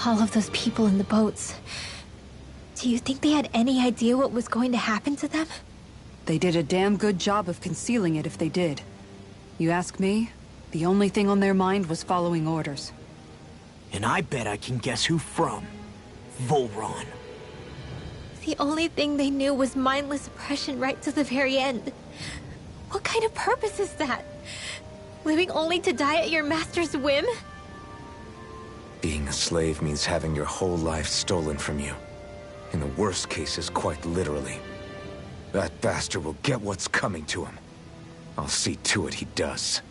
All of those people in the boats. Do you think they had any idea what was going to happen to them? They did a damn good job of concealing it if they did. You ask me, the only thing on their mind was following orders. And I bet I can guess who from. Volron. The only thing they knew was mindless oppression right to the very end. What kind of purpose is that? Living only to die at your master's whim? Being a slave means having your whole life stolen from you. In the worst cases, quite literally. That bastard will get what's coming to him. I'll see to it he does.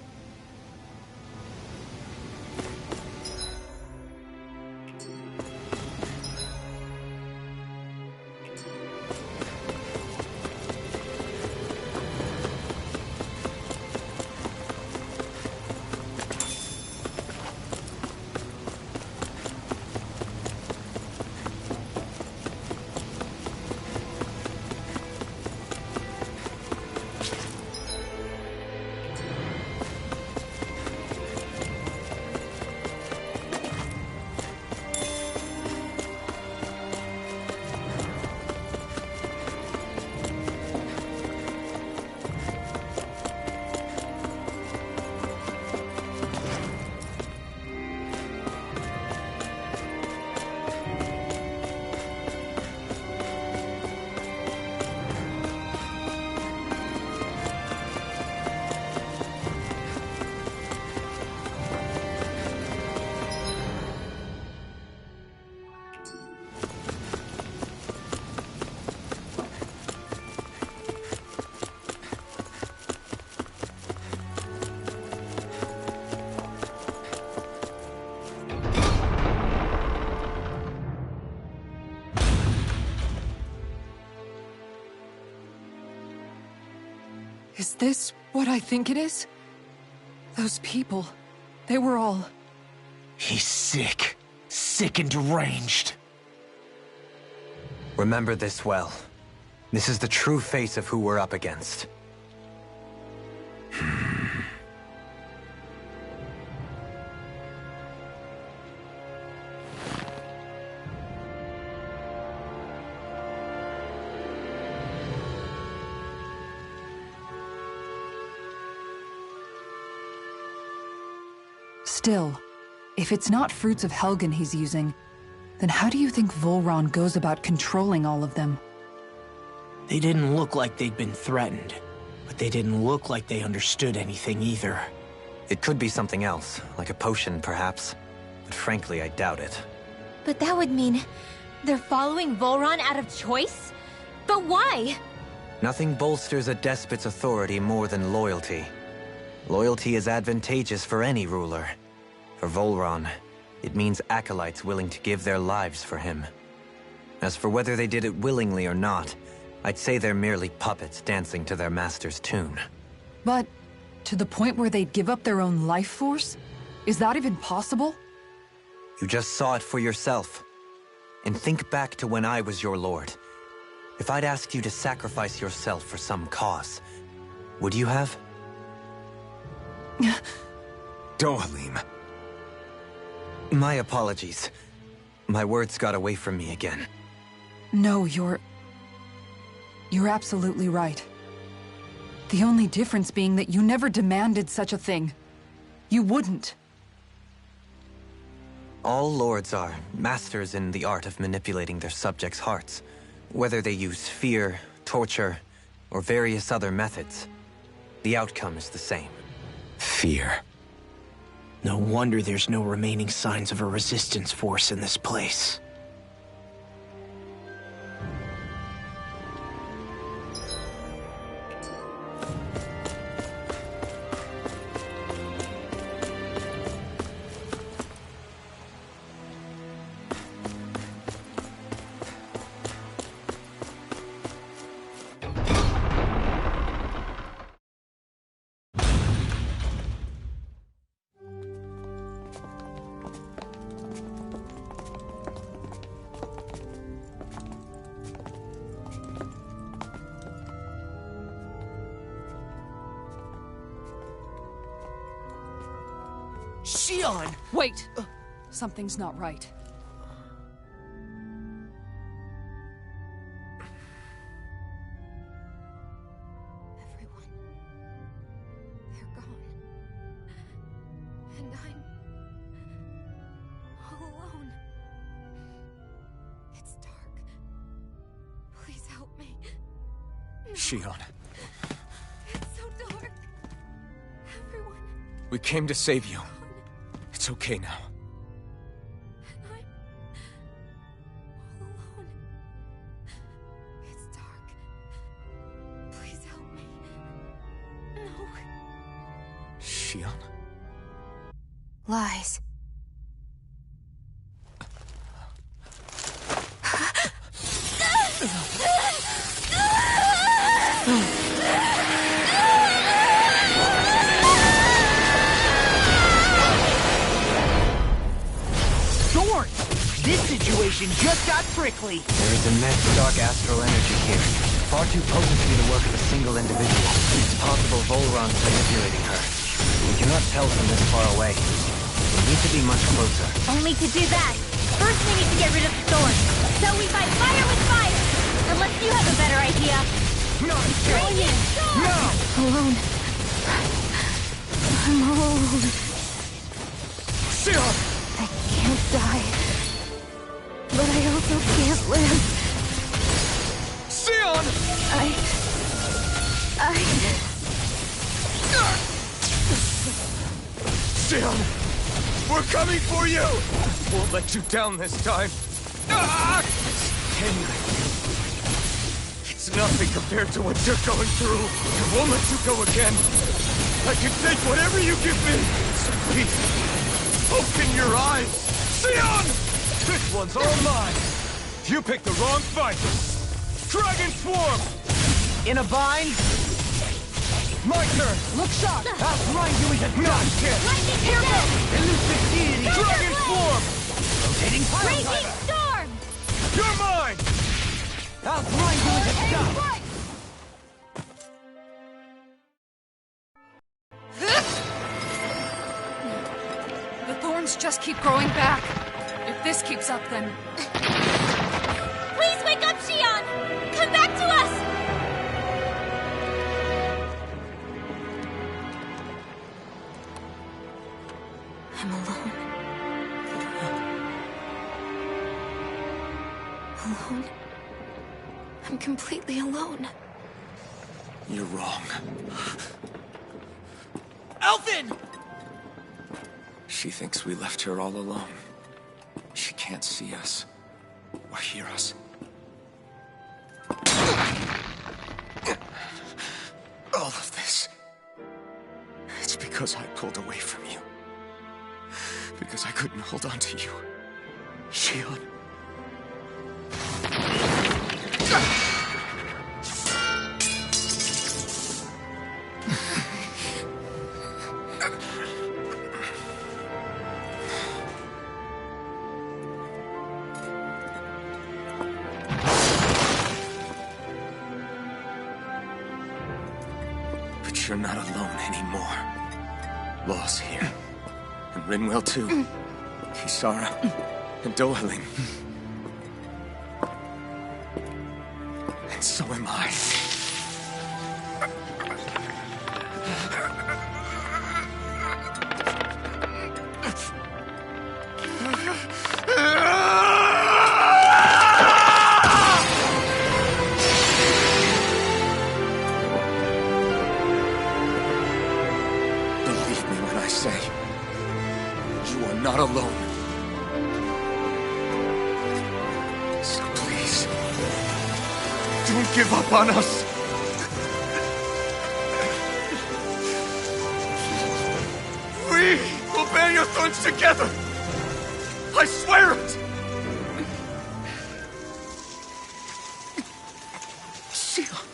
Is this what I think it is? Those people, they were all... He's sick. Sick and deranged. Remember this well. This is the true face of who we're up against. Still, if it's not fruits of Helgen he's using, then how do you think Volron goes about controlling all of them? They didn't look like they'd been threatened, but they didn't look like they understood anything either. It could be something else, like a potion perhaps, but frankly I doubt it. But that would mean they're following Volron out of choice? But why? Nothing bolsters a despot's authority more than loyalty. Loyalty is advantageous for any ruler. For Volron, it means acolytes willing to give their lives for him. As for whether they did it willingly or not, I'd say they're merely puppets dancing to their master's tune. But, to the point where they'd give up their own life force? Is that even possible? You just saw it for yourself. And think back to when I was your lord. If I'd asked you to sacrifice yourself for some cause, would you have? Dohalim. My apologies. My words got away from me again. No, you're absolutely right. The only difference being that you never demanded such a thing. You wouldn't. All lords are masters in the art of manipulating their subjects' hearts. Whether they use fear, torture, or various other methods, the outcome is the same. Fear. No wonder there's no remaining signs of a resistance force in this place. Shionne! Wait! Something's not right. Shionne, It's so dark. Everyone, we came to save you. It's okay now. I'm all alone. It's dark. Please help me. No. Shionne? Lies. Thorn! This situation just got prickly. There is immense dark astral energy here. Far too potent to be the work of a single individual. It's possible Volron's manipulating her. We cannot tell from this far away. We need to be much closer. Only to do that, first we need to get rid of the thorn. So we fight fire with fire! Unless you have a better idea. No! Radiant storm! No! Alone. I'm all alone. Shionne! I can't die. But I also can't live. Shionne! Shionne! We're coming for you! Won't let you down this time. Ah! It's nothing compared to what you're going through. I won't let you go again. I can take whatever you give me. So please, open your eyes. Shionne! This one's all mine. You picked the wrong fight. Dragon Swarm! In a bind? My turn! Look sharp! I'll grind you into dust! Lightning Careful! Attack! Elusive deity! Thunder Dragon Blade! Swarm! Rotating pile Raging driver! storm! You're mine! I'll grind you into dust! The thorns just keep growing back. If this keeps up, then... Please wake up, Shionne! Come back to us! I'm alone. Alone? I'm completely alone. You're wrong. Elfin! She thinks we left her all alone. She can't see us. Or hear us. All of this. It's because I pulled away from you. Because I couldn't hold on to you. Shionne. But you're not alone anymore. Law's here. And Rinwell too. Kisara. And Dohaling. And so am I. Believe me when I say, you are not alone. So please, don't give up on us. We will bear your thorns together. I swear it. Shionne.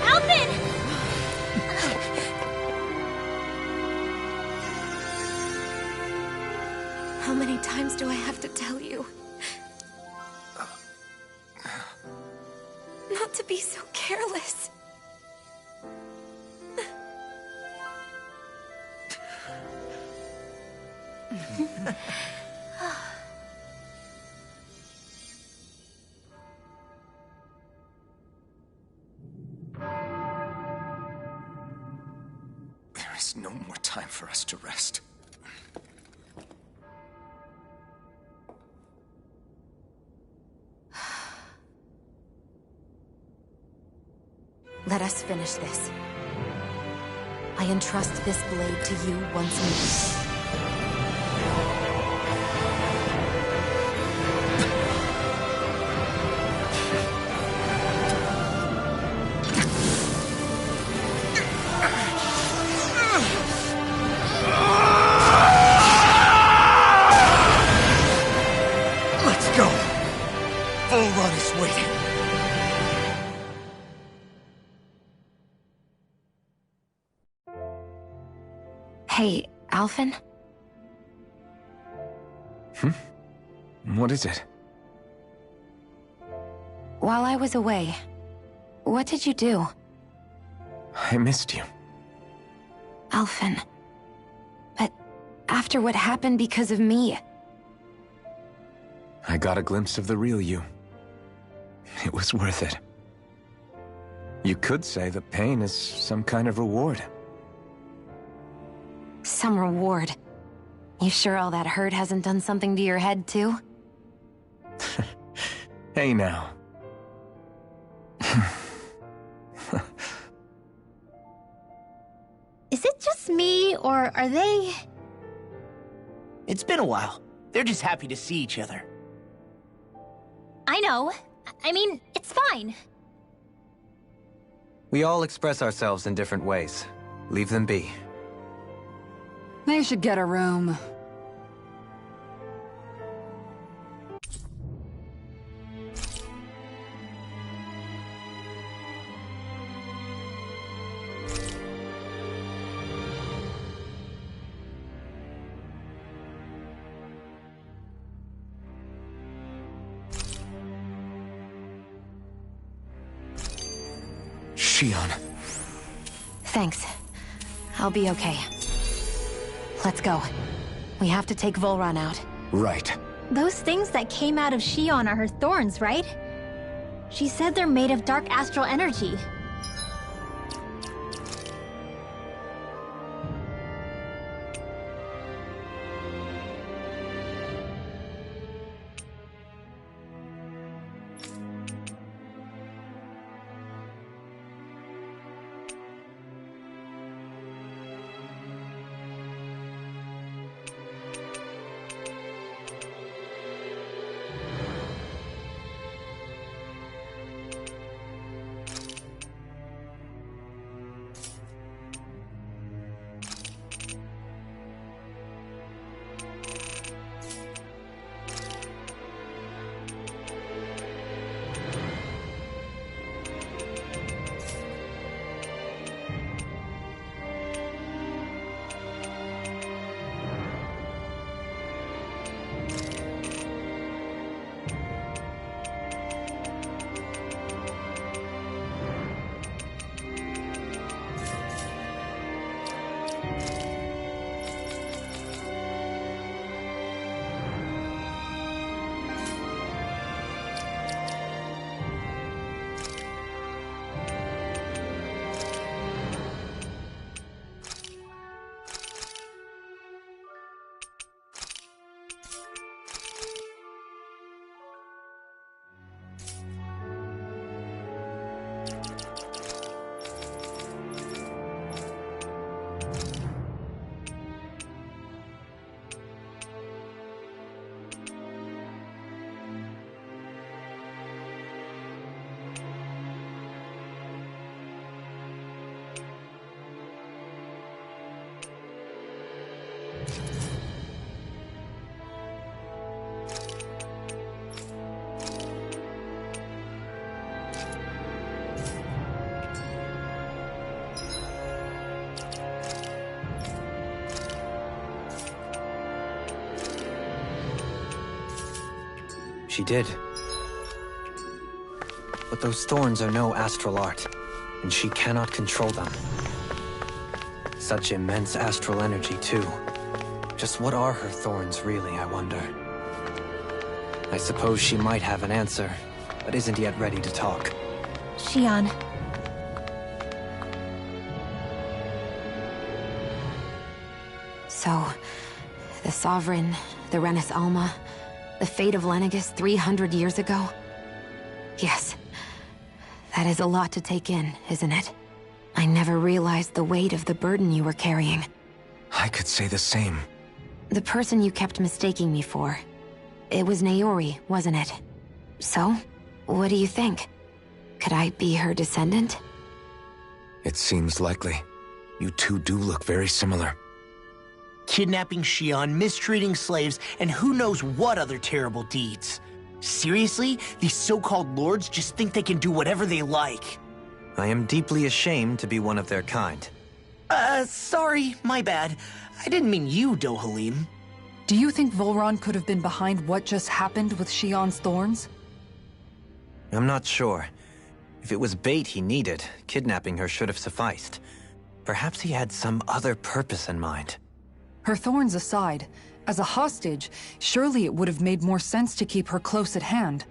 Alvin! How many times do I have to tell you? Not to be so careless. There is no more time for us to rest. Let us finish this. I entrust this blade to you once more. Let's go! Volron is waiting. Hey, Alphen? What is it? While I was away, what did you do? I missed you. Alphen. But after what happened because of me... I got a glimpse of the real you. It was worth it. You could say the pain is some kind of reward. Some reward. You sure all that hurt hasn't done something to your head, too? Hey now. Is it just me, or are they... It's been a while. They're just happy to see each other. I know. I mean, it's fine. We all express ourselves in different ways. Leave them be. They should get a room. Shionne. Thanks. I'll be okay. Let's go. We have to take Volron out. Right. Those things that came out of Shionne are her thorns, right? She said they're made of dark astral energy. She did. But those thorns are no astral art, and she cannot control them. Such immense astral energy, too. Just what are her thorns, really, I wonder? I suppose she might have an answer, but isn't yet ready to talk. Shionne. So, the Sovereign, the Renis Alma, the fate of Lenegis 300 years ago? Yes. That is a lot to take in, isn't it? I never realized the weight of the burden you were carrying. I could say the same. The person you kept mistaking me for. It was Naori, wasn't it? So, what do you think? Could I be her descendant? It seems likely. You two do look very similar. Kidnapping Shionne, mistreating slaves, and who knows what other terrible deeds. Seriously? These so-called lords just think they can do whatever they like. I am deeply ashamed to be one of their kind. Sorry, my bad. I didn't mean you, Dohalim. Do you think Volron could have been behind what just happened with Shionne's thorns? I'm not sure. If it was bait he needed, kidnapping her should have sufficed. Perhaps he had some other purpose in mind. Her thorns aside, as a hostage, surely it would have made more sense to keep her close at hand.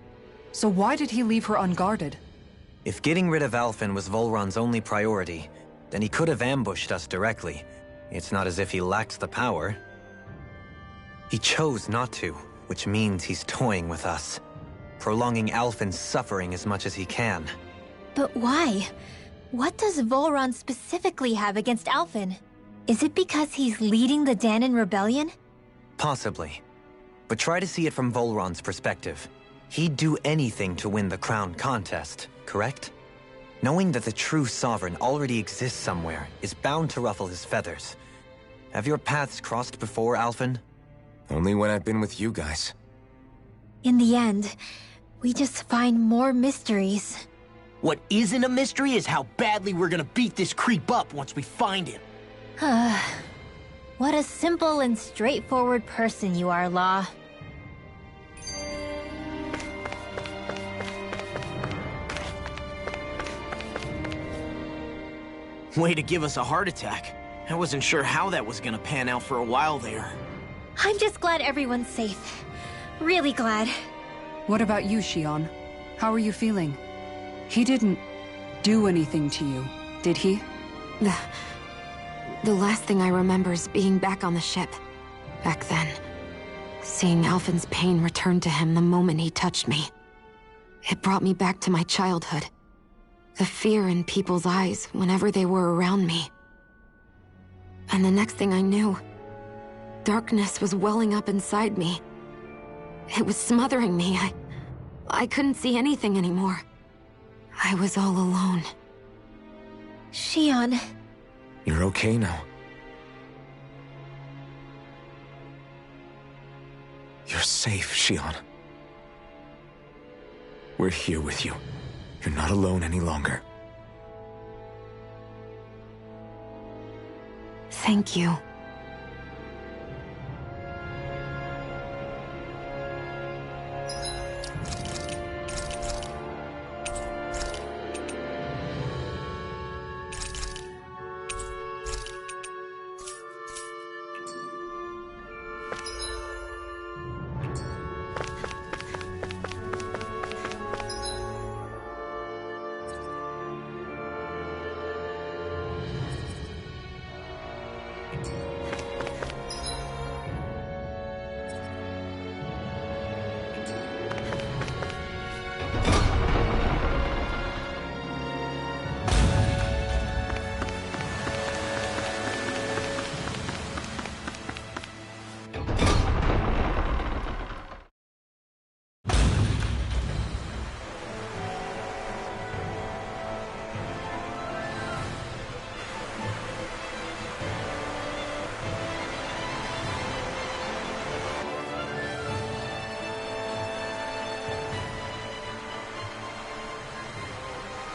So why did he leave her unguarded? If getting rid of Alphen was Volron's only priority, then he could have ambushed us directly. It's not as if he lacks the power. He chose not to, which means he's toying with us, prolonging Alphen's suffering as much as he can. But why? What does Volron specifically have against Alphen? Is it because he's leading the Danan rebellion? Possibly. But try to see it from Volron's perspective. He'd do anything to win the crown contest, correct? Knowing that the true sovereign already exists somewhere is bound to ruffle his feathers. Have your paths crossed before, Alphen? Only when I've been with you guys. In the end, we just find more mysteries. What isn't a mystery is how badly we're gonna beat this creep up once we find him. What a simple and straightforward person you are, Law. Way to give us a heart attack. I wasn't sure how that was gonna pan out for a while there. I'm just glad everyone's safe. Really glad. What about you, Shionne? How are you feeling? He didn't do anything to you, did he? The last thing I remember is being back on the ship. Back then. Seeing Alphen's pain return to him the moment he touched me. It brought me back to my childhood. The fear in people's eyes whenever they were around me. And the next thing I knew, darkness was welling up inside me. It was smothering me. I couldn't see anything anymore. I was all alone. Shionne. You're okay now. You're safe, Shionne. We're here with you. You're not alone any longer. Thank you.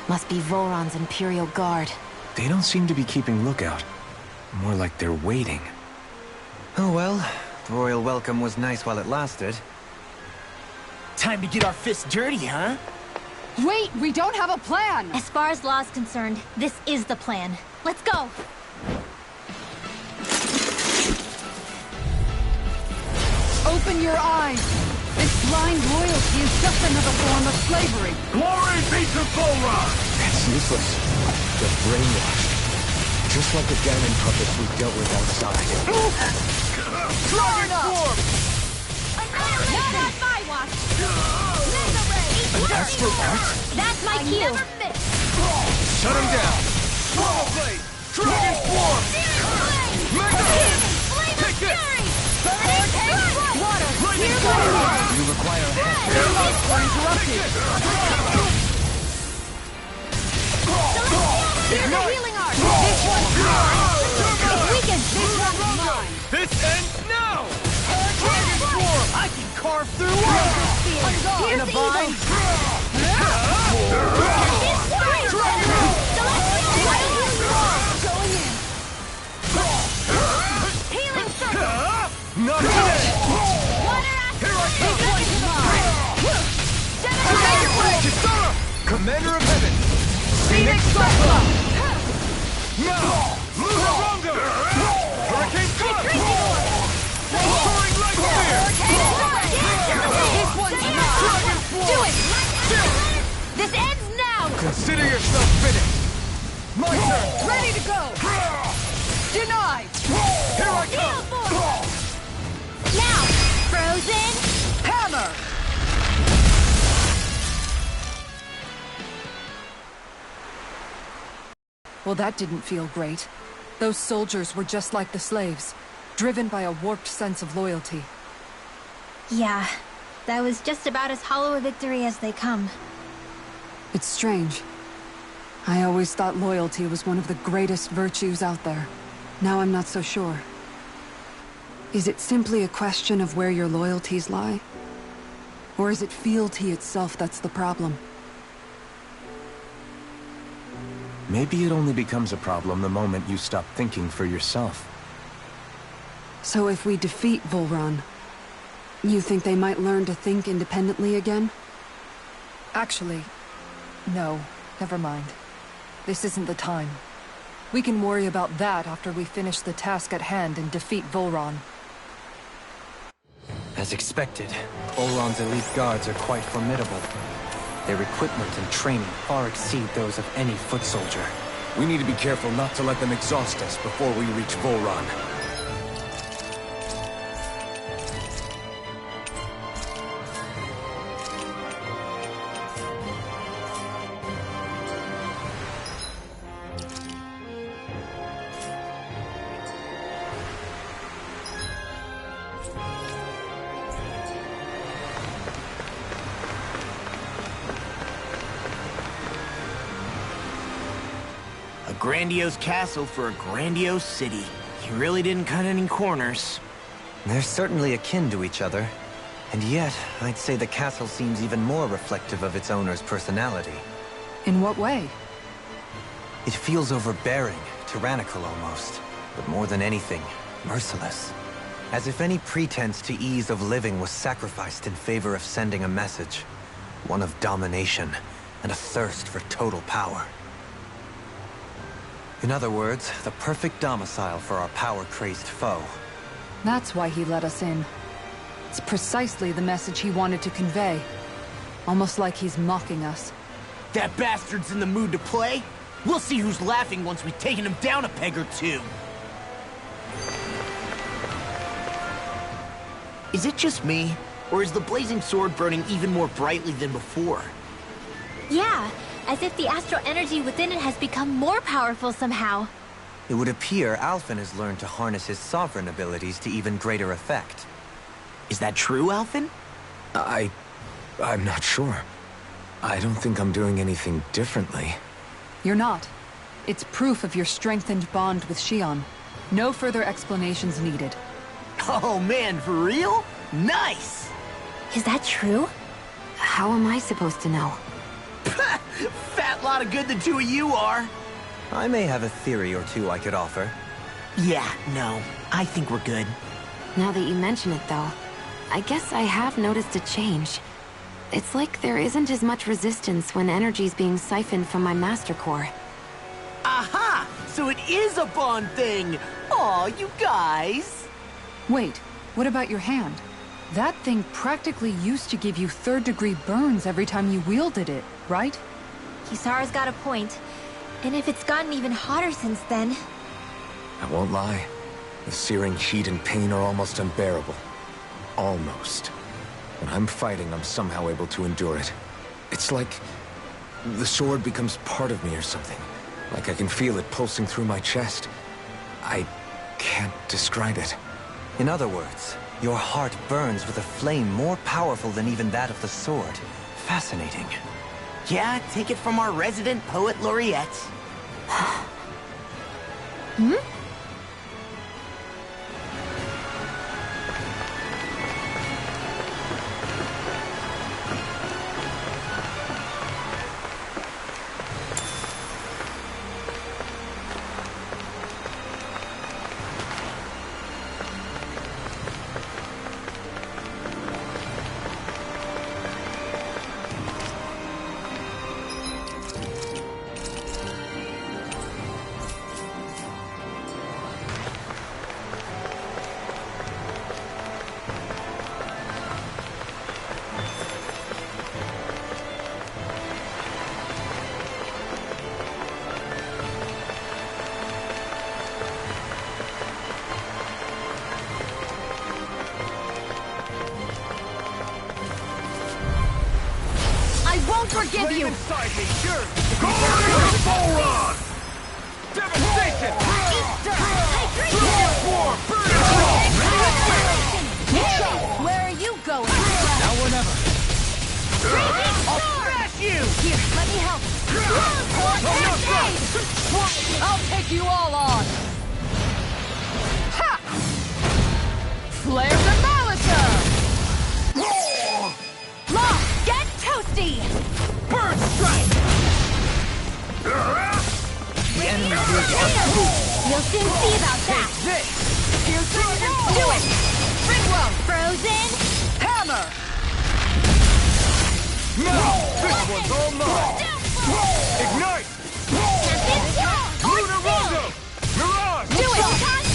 Must be Volron's Imperial Guard. They don't seem to be keeping lookout. More like they're waiting. Oh well, the royal welcome was nice while it lasted. Time to get our fists dirty, huh? Wait, we don't have a plan! As far as Law's concerned, this is the plan. Let's go! Open your eyes! This blind loyalty is just another form of slavery. Glory be to Volron! That's useless. They're brainwashed. Just like the Ganon puppets we dealt with outside. Dragon form! Not on my watch! Mega Ray! An astral art? That's my cue! Shut him down! Power blade! Dragon form! Mega Hit! Take this! Water! Lightning fire! You require a hand. Here's a healing art! This one's mine! It's weakened! This one's mine! This ends now! Dragon form! I can carve through walls! Here's a the vine? Healing circle! Not today! Water Here I This come! one's mine! Kisara! Commander of Heaven! Phoenix Cyclone! Now! Luharonga! Hurricane Thrust! Soaring Light Spear! This one's mine! Dragon Form! Do it! This ends now! Consider yourself finished! My turn! Ready to go! Denied! Here I Heal come! form! Now! Frozen! Hammer! Well, that didn't feel great. Those soldiers were just like the slaves, driven by a warped sense of loyalty. Yeah, that was just about as hollow a victory as they come. It's strange. I always thought loyalty was one of the greatest virtues out there. Now I'm not so sure. Is it simply a question of where your loyalties lie? Or is it fealty itself that's the problem? Maybe it only becomes a problem the moment you stop thinking for yourself. So if we defeat Volron, you think they might learn to think independently again? Actually, no, never mind. This isn't the time. We can worry about that after we finish the task at hand and defeat Volron. As expected, Volron's elite guards are quite formidable. Their equipment and training far exceed those of any foot soldier. We need to be careful not to let them exhaust us before we reach Volron. Grandiose castle for a grandiose city. You really didn't cut any corners. They're certainly akin to each other. And yet, I'd say the castle seems even more reflective of its owner's personality. In what way? It feels overbearing, tyrannical almost. But more than anything, merciless. As if any pretense to ease of living was sacrificed in favor of sending a message. One of domination, and a thirst for total power. In other words, the perfect domicile for our power-crazed foe. That's why he let us in. It's precisely the message he wanted to convey. Almost like he's mocking us. That bastard's in the mood to play? We'll see who's laughing once we've taken him down a peg or two. Is it just me? Or is the blazing sword burning even more brightly than before? Yeah, as if the astral energy within it has become more powerful somehow. It would appear Alphen has learned to harness his sovereign abilities to even greater effect. Is that true, Alphen? I'm not sure. I don't think I'm doing anything differently. You're not. It's proof of your strengthened bond with Shionne. No further explanations needed. Oh man, for real? Nice! Is that true? How am I supposed to know? Fat lot of good the two of you are. I may have a theory or two I could offer. Yeah, no. I think we're good. Now that you mention it, though, I guess I have noticed a change. It's like there isn't as much resistance when energy's being siphoned from my Master Core. Aha! So it is a bond thing! Aw, you guys! Wait, what about your hand? That thing practically used to give you third-degree burns every time you wielded it, right? Kisara's got a point. And if it's gotten even hotter since then... I won't lie. The searing heat and pain are almost unbearable. Almost. When I'm fighting, I'm somehow able to endure it. It's like... the sword becomes part of me or something. Like I can feel it pulsing through my chest. I can't describe it. In other words, your heart burns with a flame more powerful than even that of the sword. Fascinating. Yeah, take it from our resident poet laureate. Forgive you! Inside me, sure! Glory Bull Run! Devastation! War! Burn it all! Where are you going? Now or never! I'll smash you! Here, let me help. I'll take you all on! Ha! Flare the Molotov! Law, get toasty! Bird strike! The enemy You'll soon see about that! This! Do it! Ringworm! Frozen! Hammer! No! This one's all mine! Ignite! Lunar Rondo! Mirage! Do it!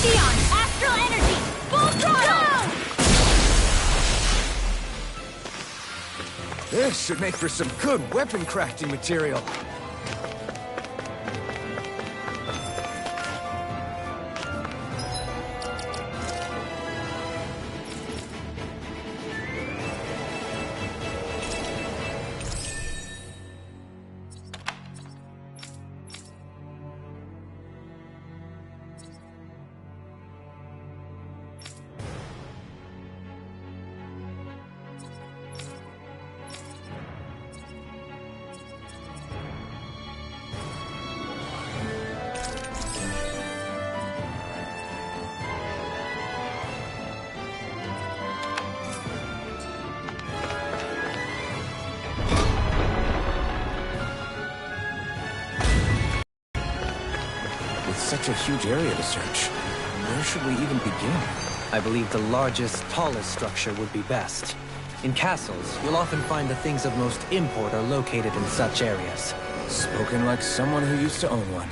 Shionne! Astral energy! Full throttle! This should make for some good weapon crafting material. Such a huge area to search. Where should we even begin? I believe the largest, tallest structure would be best. In castles, you'll often find the things of most import are located in such areas. Spoken like someone who used to own one.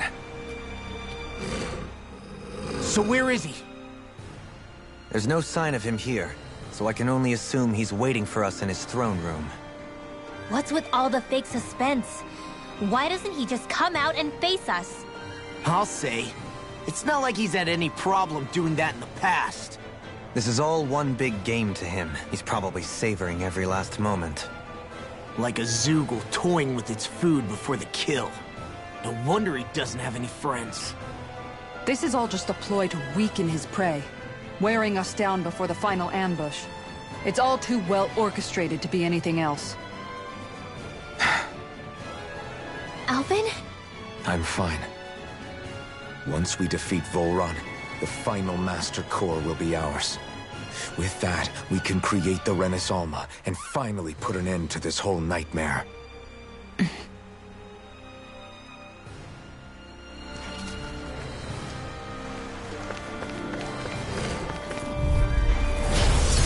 So where is he? There's no sign of him here, so I can only assume he's waiting for us in his throne room. What's with all the fake suspense? Why doesn't he just come out and face us? I'll say. It's not like he's had any problem doing that in the past. This is all one big game to him. He's probably savoring every last moment. Like a Zoogle toying with its food before the kill. No wonder he doesn't have any friends. This is all just a ploy to weaken his prey, wearing us down before the final ambush. It's all too well orchestrated to be anything else. Alvin? I'm fine. Once we defeat Volron, the final Master Core will be ours. With that, we can create the Renaissance and finally put an end to this whole nightmare.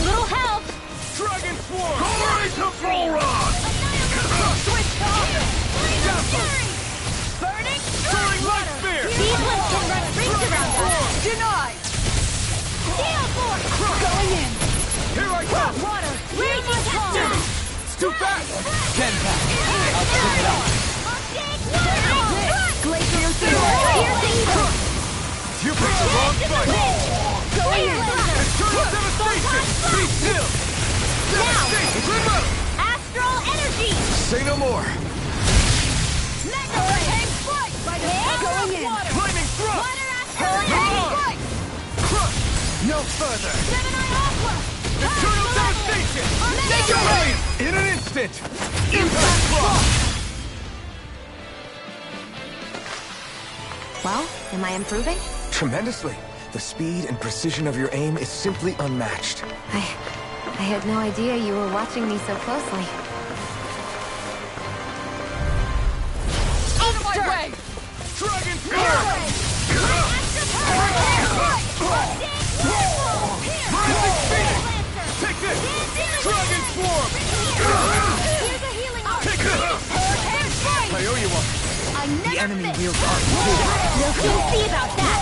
Little help! Dragon Swarm! Glory to Volron! Switch off! Burning Soaring Light Spear! These ones can run rings around us! Denied! Steel Force! Going in! Here I come! trip it up. Glacier Sword! You picked the wrong fight! Going in! Eternal devastation! Be still! Devastation! Remember! Astral energy! Say no more! Going in! Flaming thrust! Hurricane! Crush! No further! Gemini Aqua! Eternal devastation! Take your aim! In an instant! Impact block! Well, am I improving? Tremendously. The speed and precision of your aim is simply unmatched. I had no idea you were watching me so closely. Out of my way! Dragon Spear! Rising Phoenix! Take this! Dragon Swarm! Here's a healing arm! Take this! I owe you one. I never The enemy miss. wields arms too. We'll soon see about that!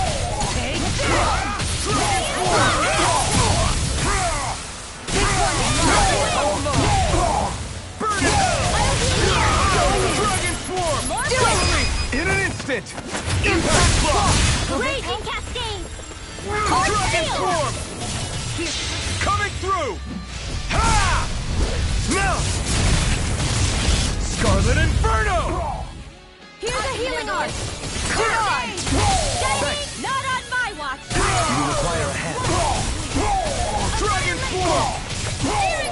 Burn it! Dragon Swarm! Do it! In an instant! Impact block! Raging Cascade! Dragon Swarm! Coming through! Ha! Now! Scarlet Inferno! Here's a healing arm! Denied! Thanks. Not on my watch! You require a hand. Dragon Swarm!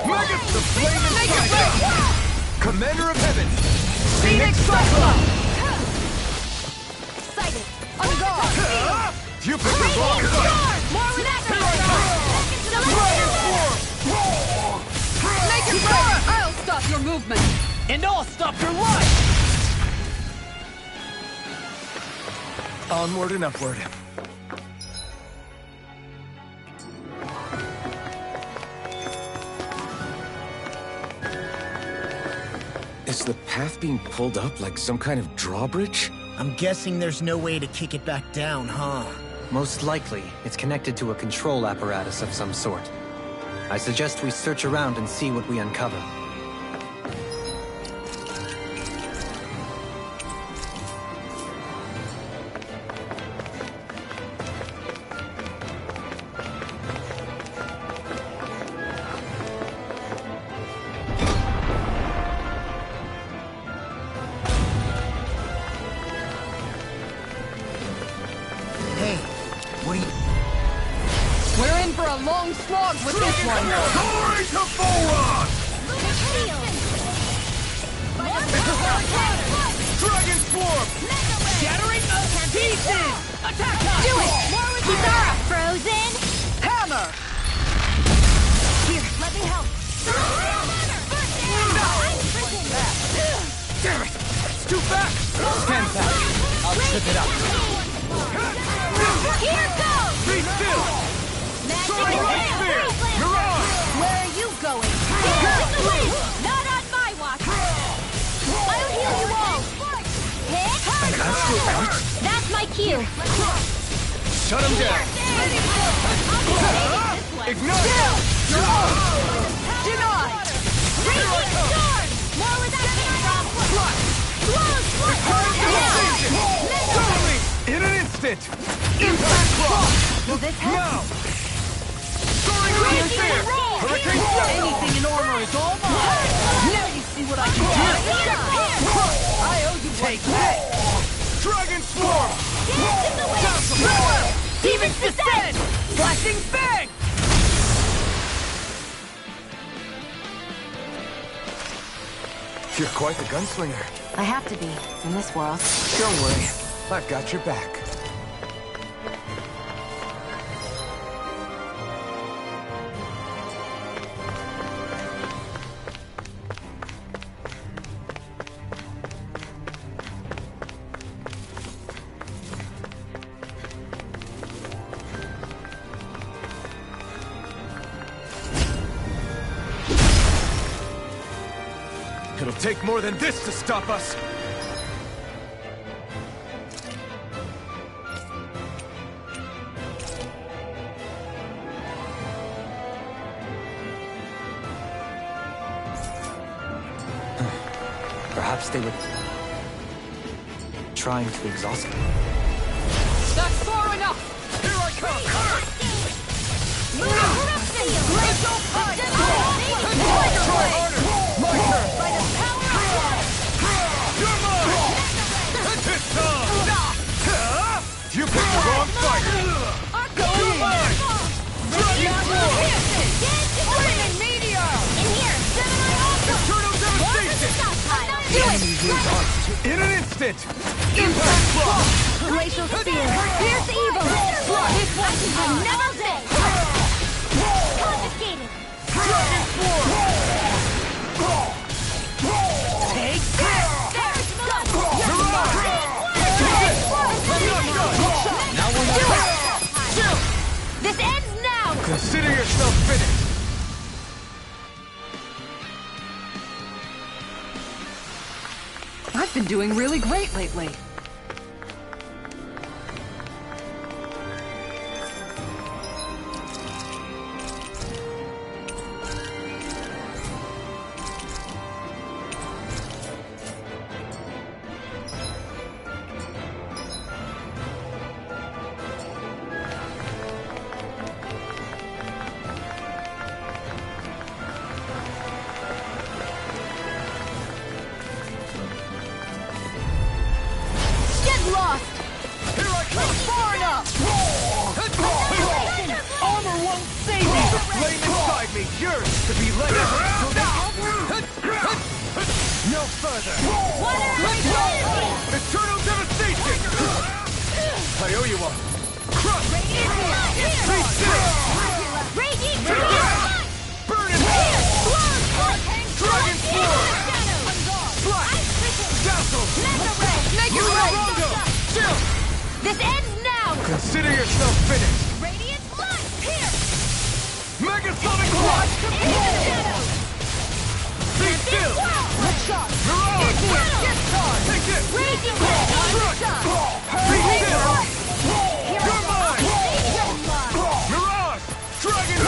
Mega the Flaming Saga! Commander of Heaven! Phoenix Cyclone! Excited! On guard! You picked the wrong side! More with that! Dragon Swarm! Make it right! I'll stop your movement! And I'll stop your life! Onward and upward. Is the path being pulled up like some kind of drawbridge? I'm guessing there's no way to kick it back down, huh? Most likely, it's connected to a control apparatus of some sort. I suggest we search around and see what we uncover. Hey, what are you... We're in for a long slog with this one! Glory to Volron! Dragon Swarm! Shattering the pieces! Attack us! Do it! More with Kisara! Frozen! Hammer! Here, let me help! Damn it! It's too fast! Stand back! I'll trip it up. Here goes! Be still! Soaring Light Spear! You're on! Where are you going? Not on my watch! I'll heal you all! Hit! That's my cue! Shut him down! Ignite! Denied! Raging Storm! More with that Totally! In an instant! Impact block! Will this help? Now! Soaring Light Spear! Hurricane Strike! Anything in armor is all mine! Now you see what I can do! I owe you Take that! Dragon Swarm! Demons descend! Flashing bang! You're quite the gunslinger. I have to be, in this world. Don't worry. I've got your back. It'll take more than this to stop us! Perhaps Perhaps they were trying to exhaust me. That's far enough! Here I come! Try harder! My turn! You're mine! This time! You picked the wrong fight! You're mine! Dragon Force! Eternal devastation! In an instant! Impact block! Glacial Spear! Fierce Evil! This one will never miss! Confiscated! Dragon Force! Take Now we're not This ends now! Consider yourself finished! I've been doing really great lately. No further! Eternal devastation! I owe you one! Crush! Be still! Burn in hell! Dragon Force! Flash! Dazzle! Rondo! Chill! This ends now! Consider yourself finished! Radiant light! Here! Megasonic Blast! Be still! Mirage! Take this! Raging Crush! Be still! You're mine! Mirage! Dragon!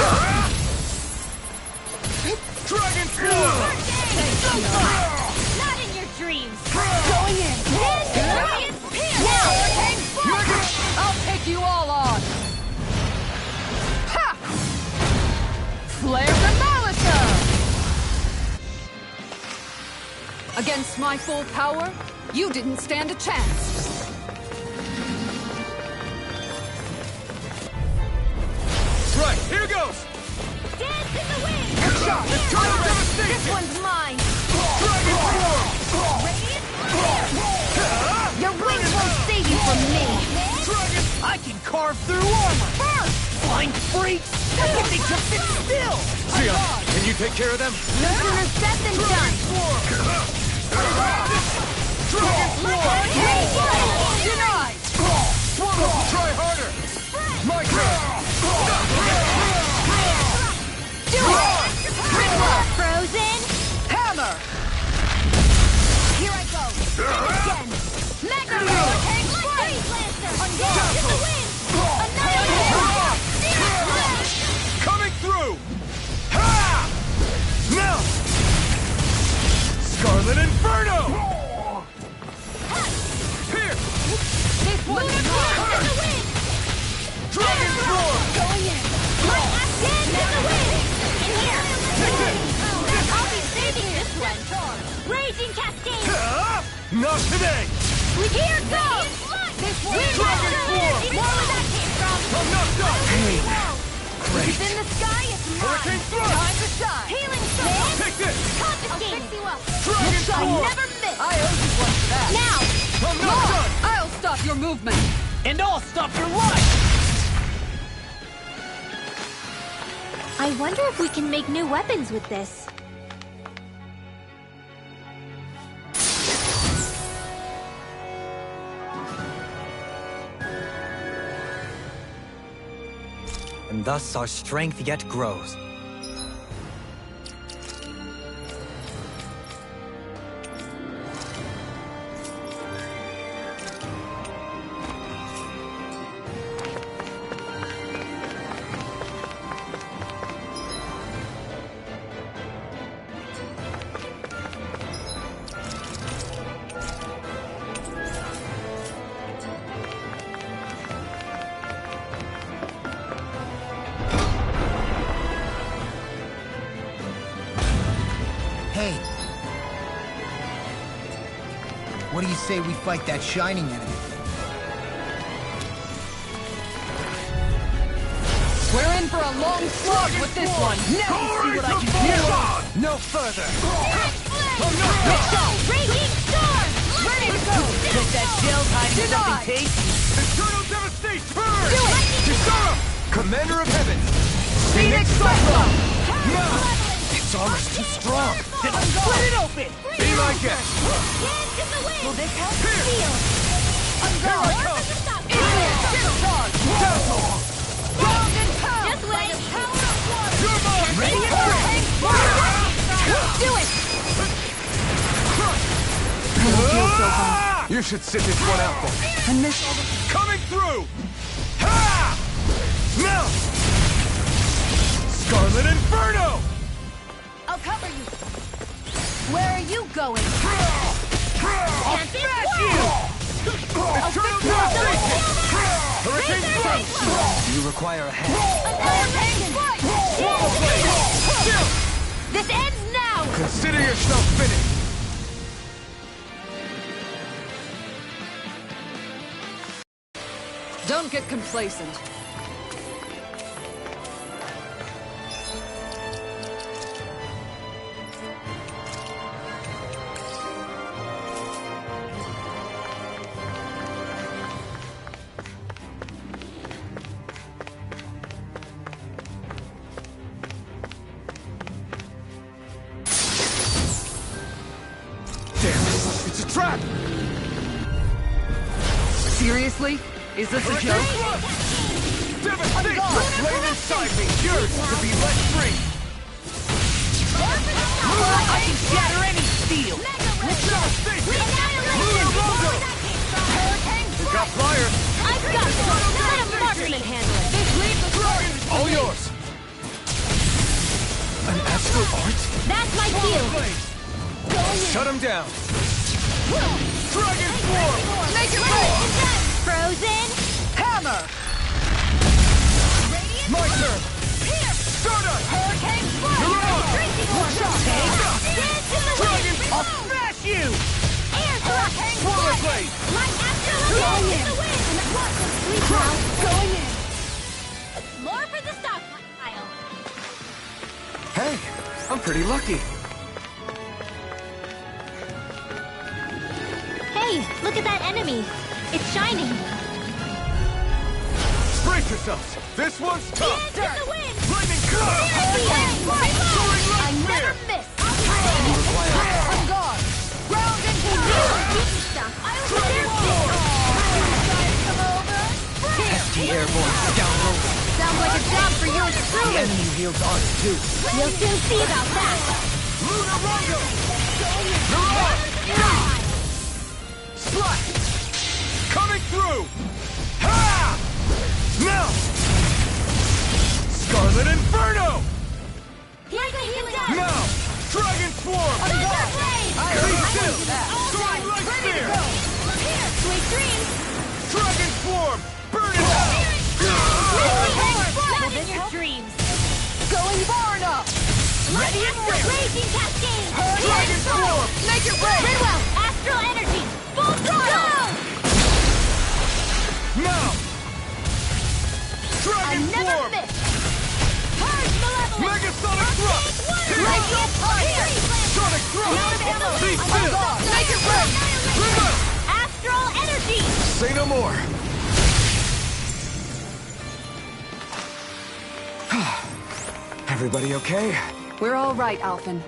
Dragon Force! Not in your dreams! Going in! Radiant Spear! I'll take you all on! Ha! Flare the Molotov! Against my full power, you didn't stand a chance. Right, here goes! Dance in the wind! Eternal devastation! This one's mine! Dragon Force! Radiant Spear! Your wings won't save you from me! Dragon! I can carve through armor! First! Flying freaks! How can they just sit still? Shionne, can you take care of them? No sooner said than done! Dragon Force! Denied! Swallow! Try harder! My turn! Do it! Frozen! Hammer! Here I go! Again! Mega Roll! Blaze Lancer! Dance in the wind! Another Coming through! Ha! Now! Scarlet Inferno! Here! This one's mine! in the wind! Dragon Force! Going in! Dance in the wind! In here! I'll be saving this one! Raging Cascade! Not today! Here goes! This one! Dragon Force! More where that came from! I'm not done! If it's in the sky, it's mine! Hurricane Thrust! Time to shine! Healing Soul! Take this! Confiscated! I'll fix you up! Dragon I Force! never miss! I owe you one for that. Now! I'm not done! I'll stop your movement. And I'll stop your life! I wonder if we can make new weapons with this. And thus our strength yet grows. Hey. What do you say we fight that shining enemy? We're in for a long slog with this one. Now you see what I can do. No further! Raging storm! Ready to go. Get that gel hiding something tasty. Eternal devastation! Burn! Do it! Kisara! Commander of Heaven! Phoenix Cyclone. No! Its armor's too strong! Then split it open! Be my guest! Dance in the wind! Will this help? Feel! Here I come! Discharge. Ground and pound. Just wait! You're mine! Ready to go. Do it. I don't feel so hot. You should sit this one out then. And this... Coming through! Ha! Now! Scarlet Inferno! I'll cover you. Where are you going? I'll smash you! Eternal devastation! Hurricane Strike! You require a hand. This ends now! Consider yourself finished! Don't get complacent. It's a trap! Seriously? Is this a joke? Devastation! Flame inside me! Yours to be let free! I can shatter any steel! You got flyers! I've got it! Let a marksman handle it! All yours! An astral art? That's my cue! Shut him down! Dragon form! Make it rain! Frozen! Hammer! My turn! Stardust! Hurricane You're on! Dragon! I'll smash you! Air thrust! Swirler blade! My astral Going in in. the wind! Sweet Going in! More for the stockpile! Hey, I'm pretty lucky. Hey, look at that enemy! It's shining! Brace yourselves! This one's tough! Dance in the wind! Lightning cut! Soaring like fear! Miss! On guard! Ground and ST Airborne scoundrel. Sounds like a job for yours The truly! enemy wields ours too. We'll soon see about that! Luna Rondo! You're on! Slash! Coming through! Ha! Now! Scarlet Inferno! Now! Dragon Swarm! Be still! Soaring like fear! Sweet dreams! Dragon Swarm! Burn it out! Not in your dreams! going far enough! Ready and ready! Raging Cascade! Dragon Swarm! Make it rain! Very well! Astral Energy! Full throttle! Now! Dragon I never Swarm! miss! Purge Malevolence! Megasonic Thrust! Radiant Fire! Sonic Thrust! Be still! Make it rain! Reverse! Astral Energy! Say no more. Everybody okay? We're all right, Alphen.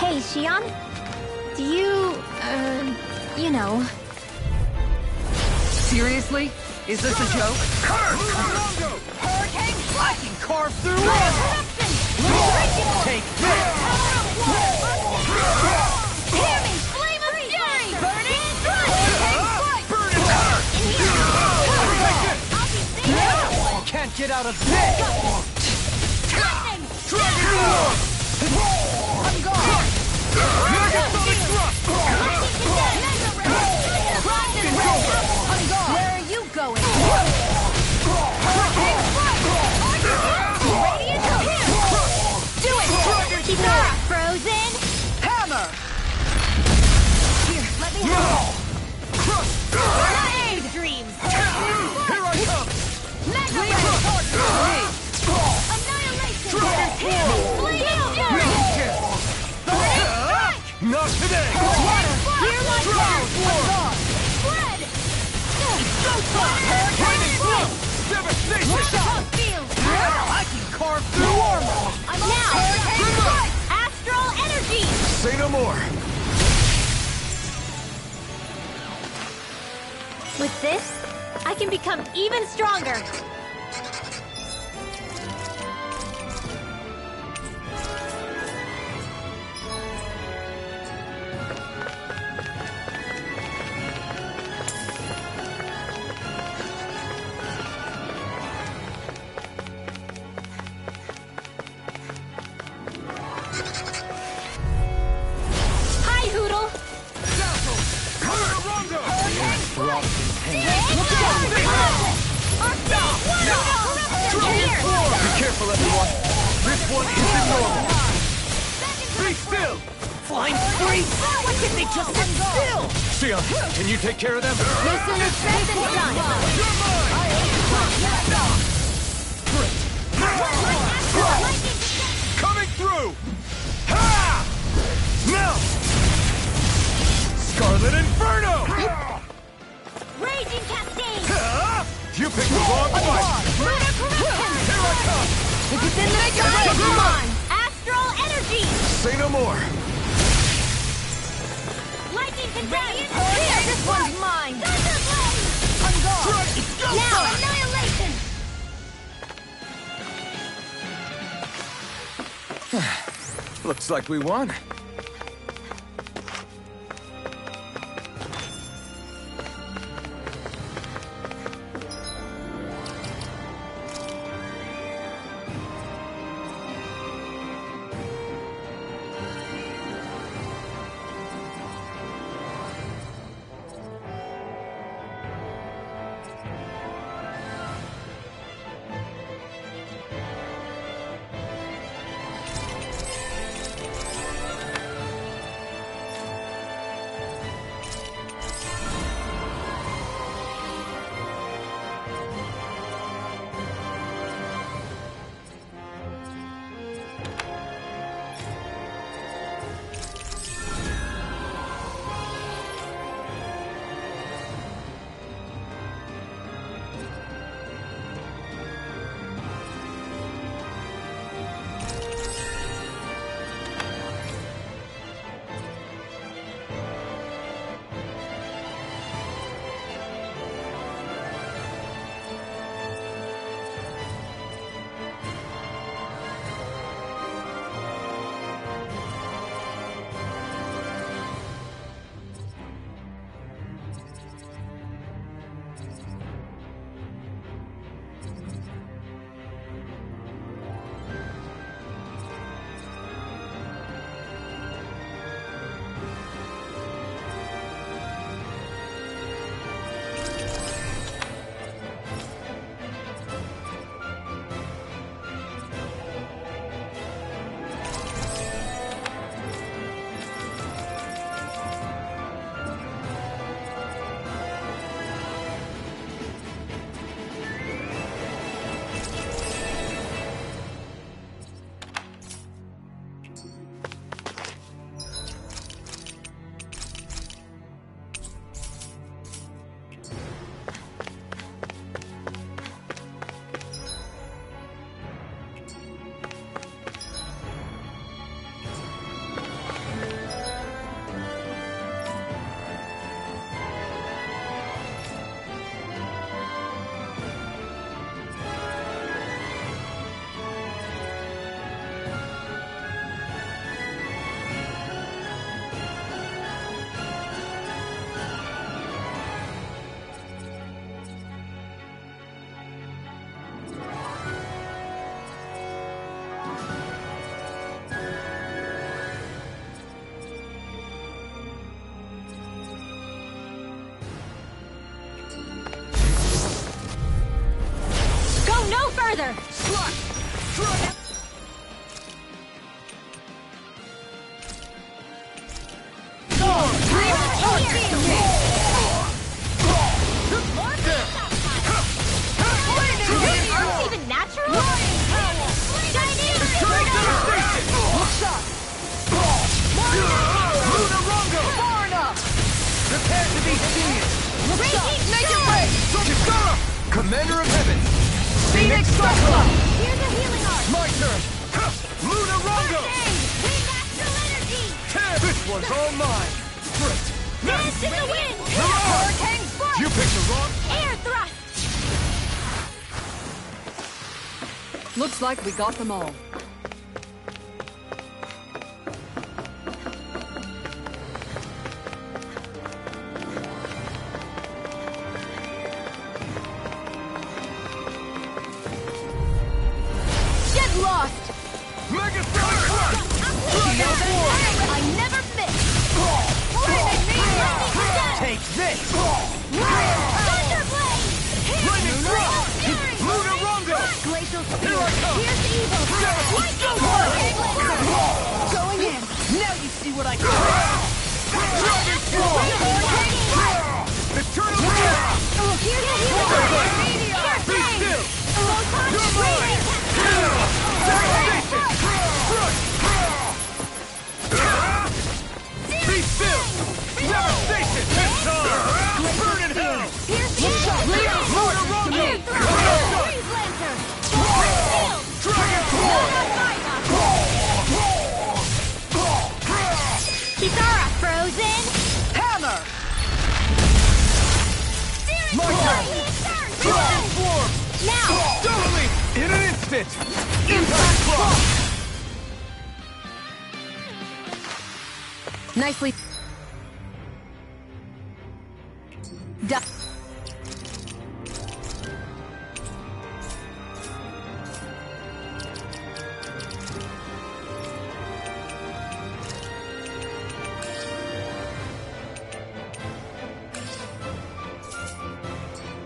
Hey, Shionne? Do you, you know, Seriously? Is this a joke? Hurricane I can carve through it! Take this! Hear me! Flame of fury! Burning strike! Burn it! Can't get out of this! I'm gone! Megasonic thrust! I'm gone! Where are you going? Do it! Kitara! Frozen! Hammer! Here, let me have it! Dreams! Here I come! Mega Ray! Annihilation! Dragon's Bleeding Fury! Not today! Water! Hear my call! Spread! It's go time! Lightning blow! Devastation! Field! I can carve through armor! I'm now! Astral Energy! Say no more! With this, I can become even stronger! Hi, Hoodle! Be careful, everyone! This one isn't normal! Be still! Flying free! Why can't they just sit still? Shionne, can you take care of them? No sooner said than done! You're mine! Coming through! Ha! Now! Scarlet Inferno! Raging Cascade! Ha! You picked the wrong fight! Here I come! If it's in the sky, come on! Astral Energy! Say no more! Lightning Contagion! Here, this one's mine! I'm gone! It's go Now, time! Annihilation! Looks like we won. Blazer! Slash! Dragon! Even natural? Far enough! Prepare to be seen! Make it rain! Kisara! Commander of Heaven! Phoenix Cycla! Here's a healing art! My turn! Luna Rongo! Wind astral energy! This one's all mine! Great! Dance in the wind! Hurricane Strike! You picked the wrong... Air thrust! Looks like we got them all. Get lost! Mega Stellar Crush! I never miss! Flaming meteor! Take this! Thunderblade! Lightning Thrust! Luna Rongo! Glacial spear! Here I come! Here's evil! Lightning Going in! Now you see what I can Dragon Storm! Eternal Air! Here's a healing! Be still! Photon You're mine! Devastation! Crush! Be still! Devastation! This time! Burn in hell! Luna Rongo! Freeze Lancer! Dragon Storm! Kisara, frozen! Hammer! My turn! Transform! Now! Totally! In an instant! Impact Clock! Nicely done.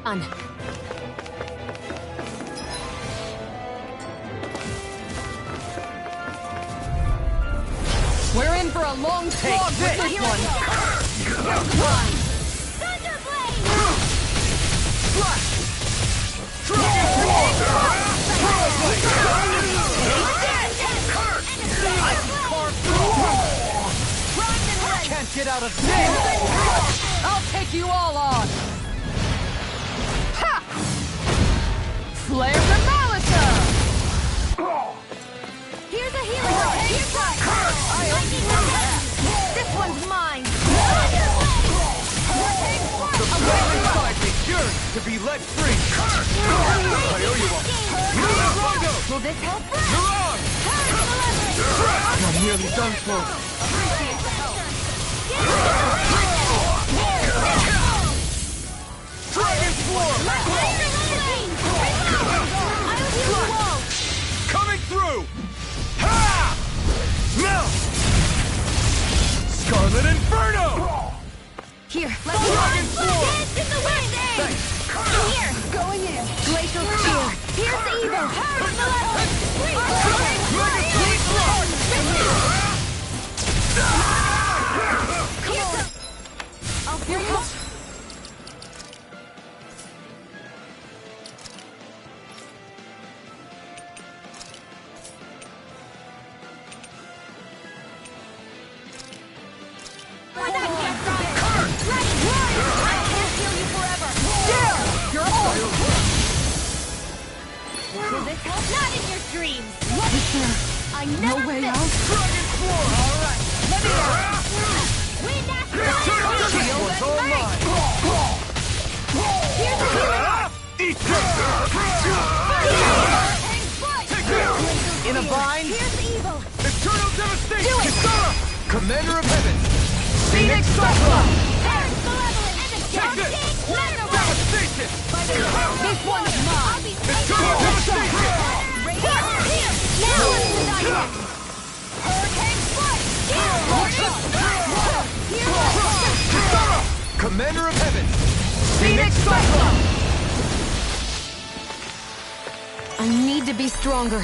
On. We're in for a long slog with this one. Thunderblade! Can't get out of this! I'll take you all on. Ha! Flare the Malisa! Here's a healing! Here's one! This one's mine! The power inside me yearns to be let free! I owe you one! Luna Rongo! Will this help? You're on! I'm nearly done for! Dragon Floor! Coming through! Ha! Now! Scarlet Inferno! Here, Dragon Floor! In the wind! Thanks! Here! going in. Glacial spear! Here's the evil! From the left! Mega Sweet Blood! Here comes. Not in your dreams! I No never way miss. out. Dragon Floor! Alright! Let me out! Wind astral energy! This one's all mine! Here's the healing! Eat this! Take this! In a bind? Here's the evil! Eternal Devastation! Do it! Kisara! Commander of Heaven! Phoenix Cycla! Parents malevolent! And the Take this! Devastation! This one's mine! I'll be Eternal Devastation! Here! Now let's decide! Hurricane Strike! Kisara! Commander of Heaven! Phoenix Cycla! I I need to be stronger.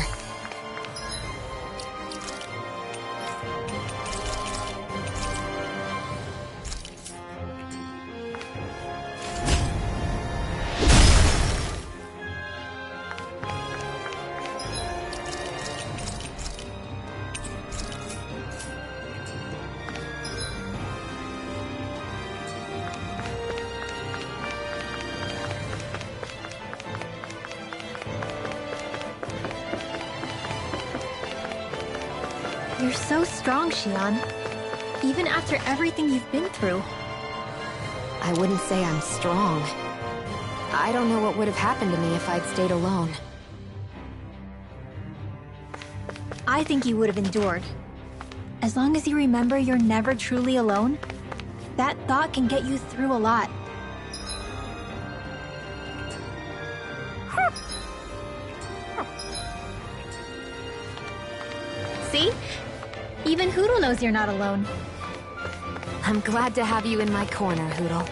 You're so strong, Shionne. Even after everything you've been through. I wouldn't say I'm strong. I don't know what would have happened to me if I'd stayed alone. I think you would have endured. As long as you remember you're never truly alone, that thought can get you through a lot. See? Even Hootle knows you're not alone. I'm glad to have you in my corner, Hootle.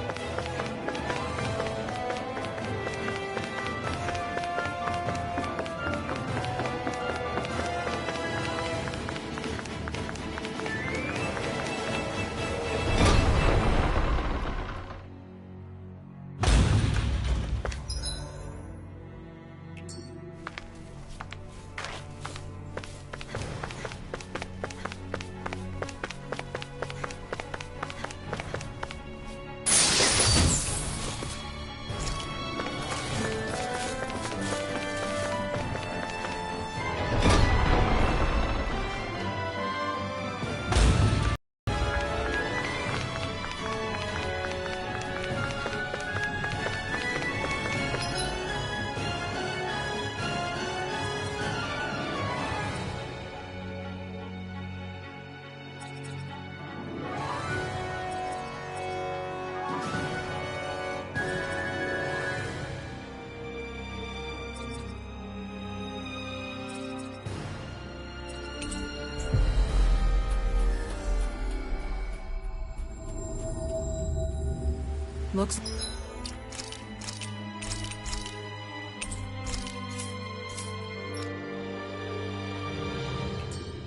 Looks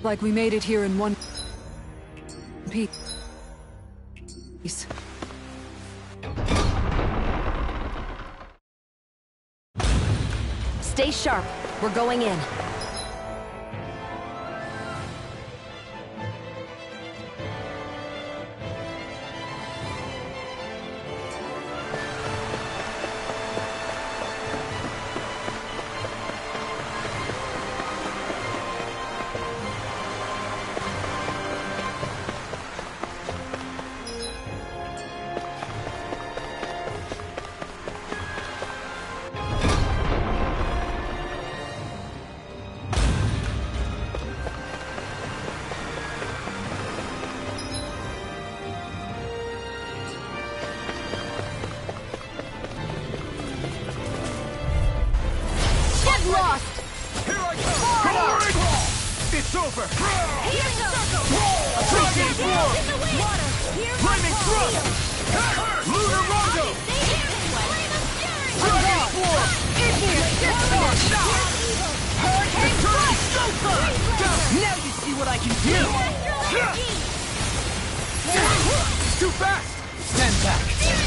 like we made it here in one piece. Stay sharp. We're going in. It's over! Dragon Form! Flaming Thrust! Lunar Rondo! Dragon Form! Hurricane Thrust! Now you see what I can do! Too fast! Stand back.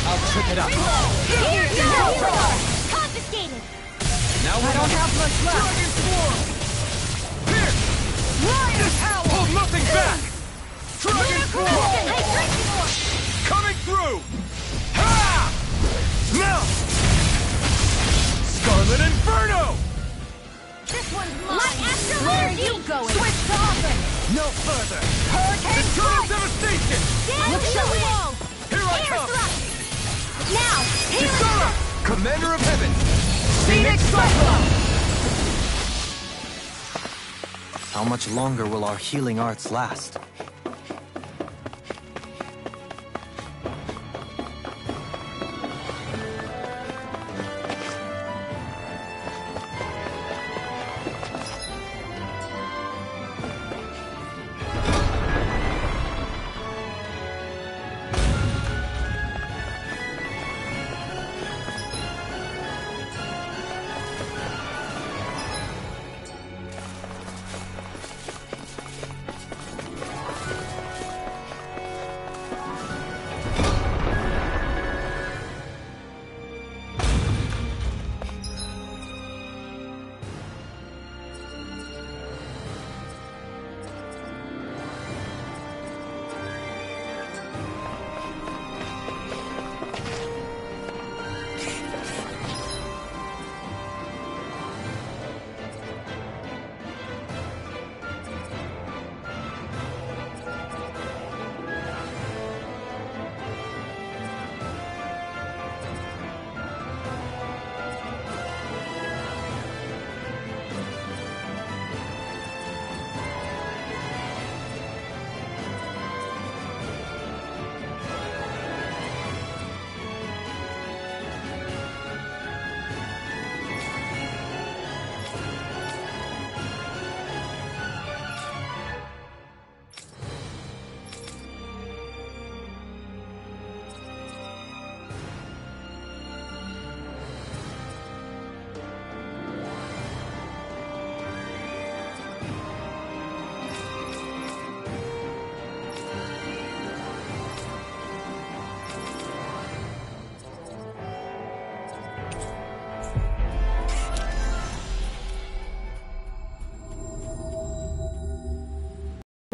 I'll trip it up. Confiscated! Now I don't have much left. Dragon Form! Here! Hold nothing back! Dragon Form! Coming through! Ha! Now! Scarlet Inferno! This one's mine! My astral Where are you going? Switch to offense! No further! Hurricane Eternal Devastation! Look to the wall! Here I Air come! thrust! Now! Kisara! Commander of Heaven! Phoenix Cyclops! How much longer will our healing arts last?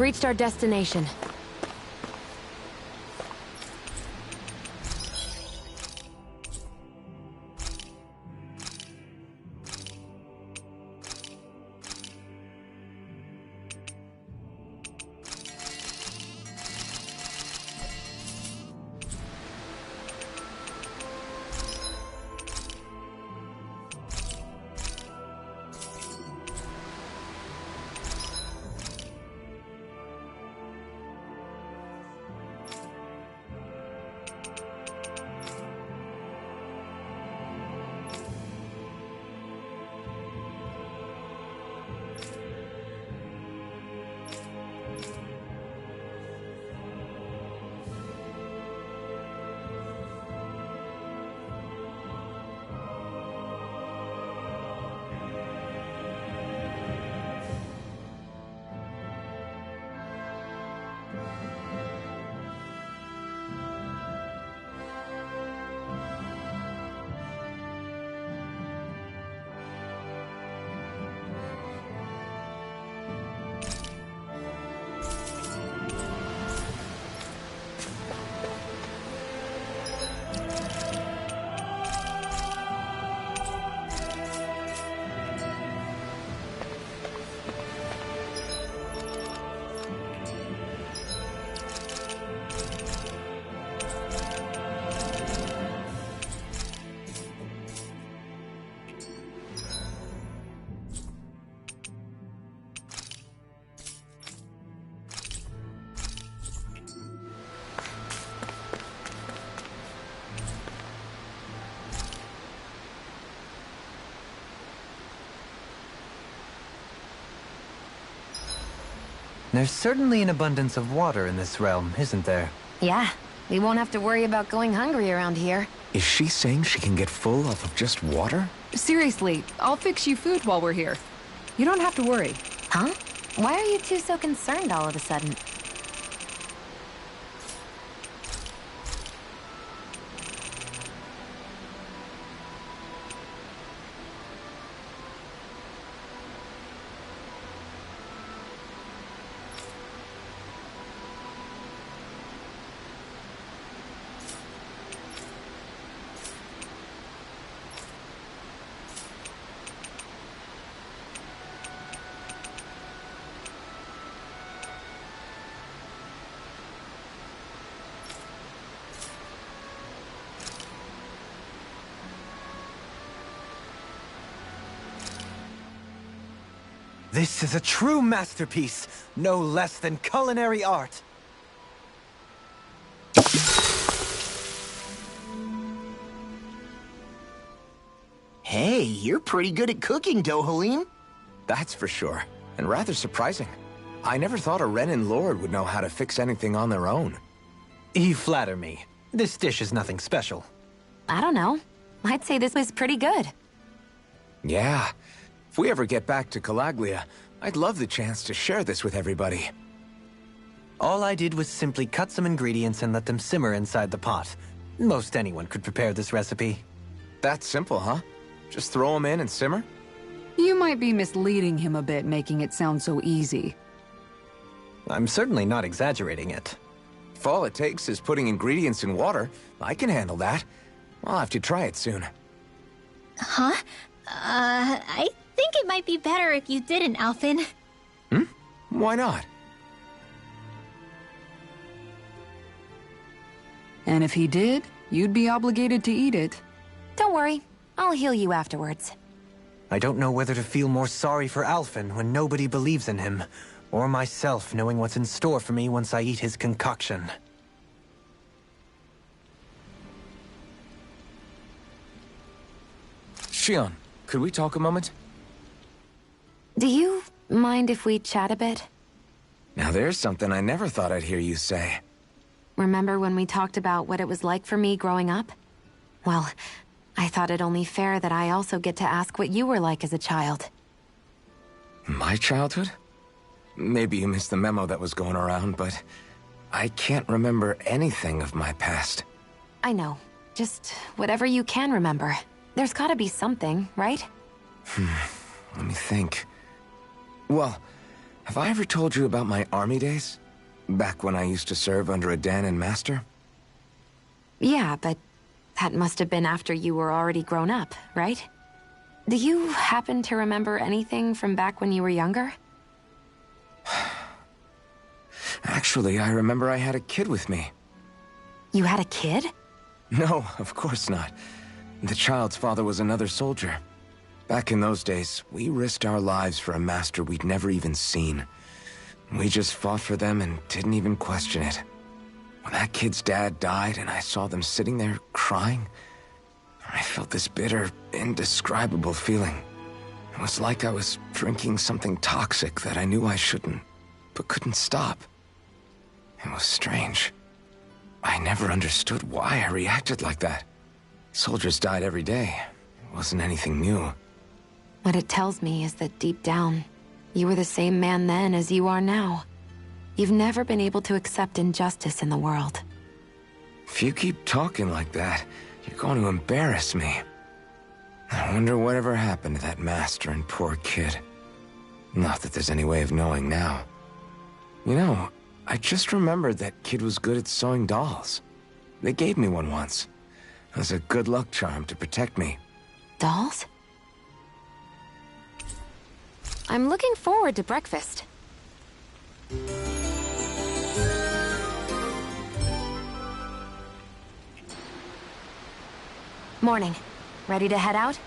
reached our destination. There's certainly an abundance of water in this realm, isn't there? Yeah, we won't have to worry about going hungry around here. Is she saying she can get full off of just water? Seriously, I'll fix you food while we're here. You don't have to worry. Huh? Why are you two so concerned all of a sudden? This is a true masterpiece, no less than culinary art. Hey, you're pretty good at cooking, Dohalim. That's for sure, and rather surprising. I never thought a Renin Lord would know how to fix anything on their own. You flatter me. This dish is nothing special. I don't know. I'd say this was pretty good. Yeah. If we ever get back to Calaglia, I'd love the chance to share this with everybody. All I did was simply cut some ingredients and let them simmer inside the pot. Most anyone could prepare this recipe. That's simple, huh? Just throw them in and simmer? You might be misleading him a bit, making it sound so easy. I'm certainly not exaggerating it. If all it takes is putting ingredients in water, I can handle that. I'll have to try it soon. Huh? I think it might be better if you didn't, Alphen. Why not? And if he did, you'd be obligated to eat it. Don't worry, I'll heal you afterwards. I don't know whether to feel more sorry for Alphen when nobody believes in him, or myself knowing what's in store for me once I eat his concoction. Shionne, could we talk a moment? Do you mind if we chat a bit? Now there's something I never thought I'd hear you say. Remember when we talked about what it was like for me growing up? Well, I thought it only fair that I also get to ask what you were like as a child. My childhood? Maybe you missed the memo that was going around, but I can't remember anything of my past. I know. Just whatever you can remember. There's gotta be something, right? Let me think. Well, Have I ever told you about my army days? Back when I used to serve under a Danon master? Yeah, but that must have been after you were already grown up, right? Do you happen to remember anything from back when you were younger? Actually, I remember I had a kid with me. You had a kid? No, of course not. The child's father was another soldier. Back in those days, we risked our lives for a master we'd never even seen. We just fought for them and didn't even question it. When that kid's dad died and I saw them sitting there crying, I felt this bitter, indescribable feeling. It was like I was drinking something toxic that I knew I shouldn't, but couldn't stop. It was strange. I never understood why I reacted like that. Soldiers died every day. It wasn't anything new. What it tells me is that deep down, you were the same man then as you are now. You've never been able to accept injustice in the world. If you keep talking like that, you're going to embarrass me. I wonder whatever happened to that master and poor kid. Not that there's any way of knowing now. You know, I just remembered that kid was good at sewing dolls. They gave me one once. It was a good luck charm to protect me. Dolls? I'm looking forward to breakfast. Morning. Ready to head out?